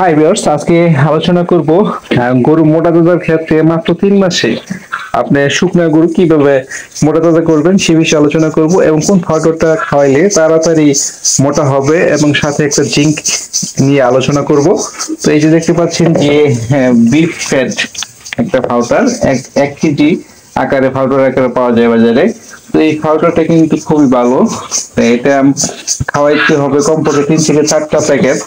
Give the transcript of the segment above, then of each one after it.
Hi viewers, আজকে আলোচনা করব গরু মোটা তাজার ক্ষেত্রে মাত্র 3 মাসে আপনি শুকনা গরু কিভাবে মোটা তাজা করবেন সে বিষয়ে আলোচনা করব এবং কোন ফাউডারটা খাওয়াইলে তাড়াতাড়ি মোটা হবে এবং সাথে একটা জিঙ্ক নিয়ে আলোচনা করব। তো এই যে দেখতে পাচ্ছেন যে বিফ ফ্যাট একটা পাউডার 1 কেজি আকারে পাউডার আকারে পাওয়া যায় বাজারে। তো এই পাউডারটা কিন্তু খুবই ভালো। তো এটা খাওয়াইতে হবে কমপক্ষে 3 থেকে 4টা প্যাকেট।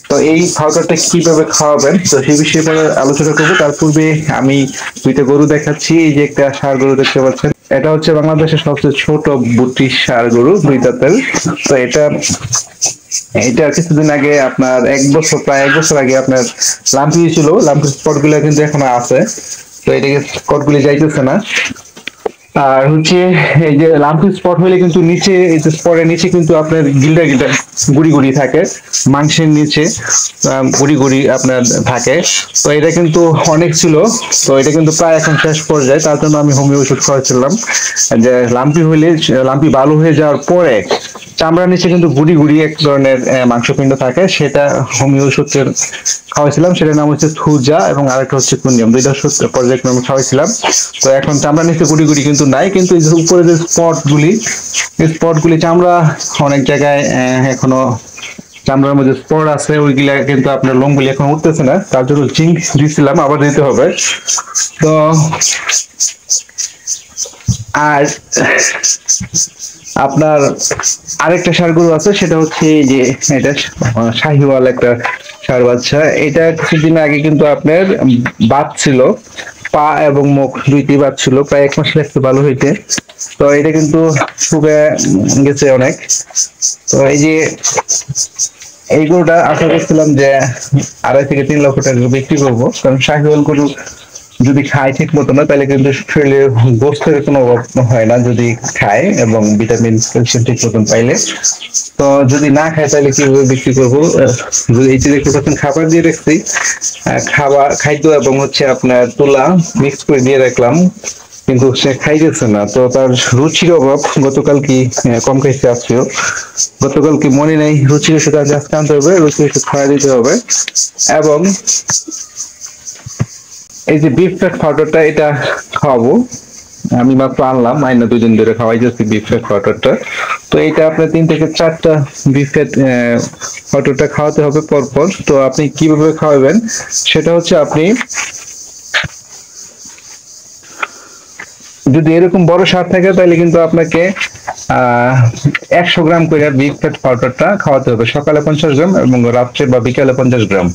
তো এই পাউডারটা কিভাবে খাওয়াবেন তো সেই বিষয়ে আলোচনা করবো। তার পূর্বে আমি দুইটা গরু দেখাচ্ছি। এই যে একটা ষাঁড় গরু দেখতে পাচ্ছেন, এটা হচ্ছে বাংলাদেশের সবচেয়ে ছোট বুটি ষাঁড় গরু, 2 দাঁতের। তো এটা কিছুদিন আগে আপনার প্রায় 1 বছর আগে আপনার লাম্পি ছিল। লাম্পি স্পট গুলো কিন্তু এখনো আছে। তো এটাকে স্পট গুলি যাইতেছে না। আর হচ্ছে এই যে লাম্পি স্পট হইলে কিন্তু নিচে, এই যে স্পটের নিচে কিন্তু আপনার গিল্ডা গিল্ডা গুড়ি গুড়ি থাকে, মাংসের নিচে গুড়ি গুড়ি আপনার থাকে। তো এটা কিন্তু অনেক ছিল। তো এটা কিন্তু প্রায় এখন শেষ পর্যায়ে। তার জন্য আমি হোমিও ওষুধ খাওয়াচ্ছিলাম যে লাম্পি ভালো হয়ে যাওয়ার পরে চামড়ার নিচে কিন্তু গুড়ি গুড়ি এক ধরনের মাংসপিণ্ড থাকে, সেটা হোমিও ওষুধের খাওয়াইছিলাম। সেটার নাম হচ্ছে থুজা এবং আরেকটা হচ্ছে কুনিয়ম, 2টা ওষুধ পর্যায়ক্রমে খাওয়াইছিলাম। তো এখন চামড়ার নিচে গুড়ি গুড়ি কিন্তু নাই, কিন্তু এই যে উপরে যে স্পট গুলি চামড়া অনেক জায়গায় এখনো চামড়ার মধ্যে স্পট আছে, ওইগুলা কিন্তু আপনার লোমগুলি এখন উঠতেছে না। তার জন্য জিঙ্ক দিছিলাম, আবার দিতে হবে। তো আর আপনার আরেকটা ষাঁড় গরু আছে, সেটা হচ্ছে যে এটা শাহিওয়াল একটা ষাঁড় বাচ্চা। এটা কিছুদিন আগে কিন্তু আপনার বাত ছিল, পা এবং মুখ দুইটি বাত ছিল, প্রায় 1 মাস লাগছে ভালো হইতে। তো এটা কিন্তু শুকে গেছে অনেক। তো এই যে এই গরুটা আশা করছিলাম যে 2.5 থেকে 3 লক্ষ টাকা বিক্রি করবো, কারণ শাহিওয়াল গরু যদি খায় ঠিক মতো না তাহলে কিন্তু শরীরে গোস্তের কোনো অভাব হয় না যদি খায়, এবং ভিটামিন ক্যালসিয়াম ঠিক মতন পাইলে। তো যদি না খায় তাহলে কিভাবে বিক্রি করবো? যদি এই যে দেখতে পাচ্ছেন খাবার দিয়ে রাখছি, খাদ্য এবং হচ্ছে আপনার তুলা মিক্স করে দিয়ে রাখলাম, কিন্তু সে খাইতেছে না। তো তার রুচির অভাব, গতকাল কি কম খাইছে আজকেও, গতকাল কি মনে নেই, রুচির ওষুধ আজকে আনতে হবে, রুচির ওষুধ খাওয়া দিতে হবে। এবং এই যে বিফ ফ্যাট পাউডারটা এটা খাওয়াবো, আমি মাত্র আনলাম, আইনা 2 দিন ধরে খাওয়াই যাচ্ছি বিফ ফ্যাট পাউডারটা। তো এটা আপনার 3 থেকে 4টা বিফ ফ্যাট পাউডারটা খাওয়াতে হবে পরপর। তো আপনি কিভাবে খাওয়াবেন সেটা হচ্ছে, আপনি যদি এরকম বড় সার থাকে তাহলে কিন্তু আপনাকে 100 গ্রাম করে বিফ ফ্যাট পাউডারটা খাওয়াতে হবে, সকালে 50 গ্রাম এবং রাত্রে বা বিকালে 50 গ্রাম।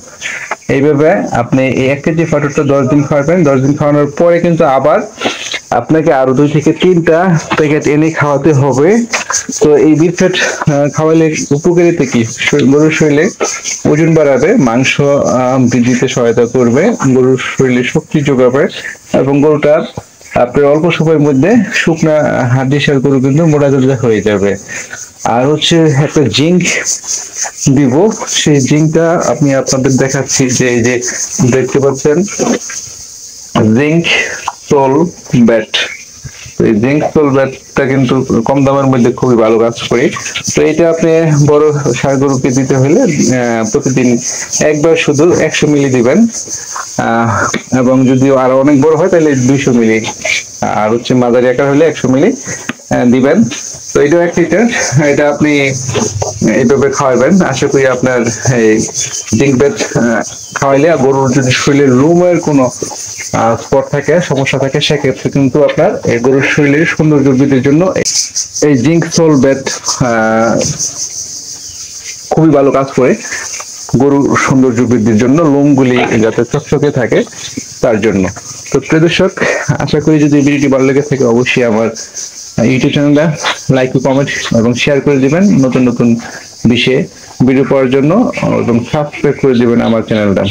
এইভাবে আপনি এই 1 কেজি পাউডারটা 10 দিন খাওয়াবেন। 10 দিন খাওয়ানোর পরে কিন্তু আবার আপনাকে আরো 2 থেকে 3টা প্যাকেট এনে খাওয়াতে হবে। তো এই বিফ ফ্যাট খাওয়ালে উপকারিতা কি? গরুর শরীরে ওজন বাড়াবে, মাংস বৃদ্ধিতে সহায়তা করবে, গরুর শরীরে শক্তি যোগাবে, এবং গরুটা আপনার অল্প সময়ের মধ্যে শুকনা হাড্ডিসার গরু কিন্তু মোটা তাজা হয়ে যাবে। আর হচ্ছে একটা জিঙ্ক দিব, সেই জিঙ্কটা আমি আপনাদের দেখাচ্ছি। যে এই যে দেখতে পাচ্ছেন জিঙ্ক সোল ব্যাট। তো এই জিঙ্ক সোল ব্যাটটা কিন্তু কম দামের মধ্যে খুবই ভালো কাজ করে। তো এটা আপনি বড় ষাঁড় গরুকে দিতে হলে প্রতিদিন একবার শুধু 100 মিলি দিবেন, এবং যদি আরো অনেক বড় হয় তাহলে 200 মিলি, আর হচ্ছে মাঝারি আকার হলে 100 মিলি দিবেন। তো এটাও 1 লিটার। এটা আপনি এইভাবে খাওয়াবেন। আশা করি আপনার এই জিঙ্ক বেড খাওয়াইলে, গরুর যদি শরীরের রুমের কোনো স্পট থাকে, সমস্যা থাকে, সেক্ষেত্রে কিন্তু আপনার এই গরুর শরীরের সৌন্দর্য বৃদ্ধির জন্য এই জিঙ্ক সোল বেড খুবই ভালো কাজ করে। গরুর সৌন্দর্য বৃদ্ধির জন্য, লোমগুলি যাতে চকচকে থাকে তার জন্য। তো প্রিয় দর্শক, আশা করি যদি ভিডিওটি ভালো লেগে থাকে অবশ্যই আমার ইউটিউব চ্যানেলটা লাইক, কমেন্ট এবং শেয়ার করে দিবেন নতুন নতুন বিষয়ে ভিডিও পাওয়ার জন্য, এবং সাবস্ক্রাইব করে দিবেন আমার চ্যানেলটা।